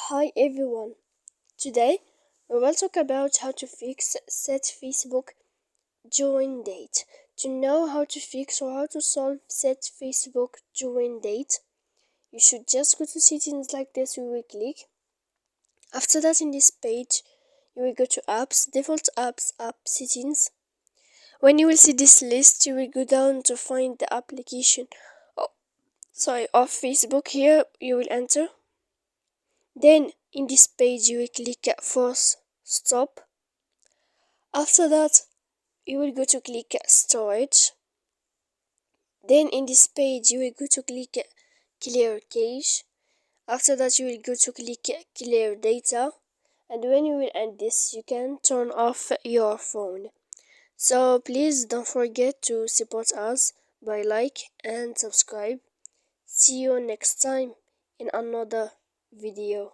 Hi everyone. Today we will talk about how to fix set Facebook join date. To know how to fix or how to solve set Facebook join date, you should just go to settings like this. You will click. After that, in this page, you will go to apps, default apps, app settings. When you will see this list, you will go down to find the application of Facebook. Here you will enter. Then in this page you will click force stop. After that you will go to click storage. Then in this page you will go to click clear cache. After that you will go to click clear data, and when you will end this you can turn off your phone. So please don't forget to support us by like and subscribe. See you next time in another video.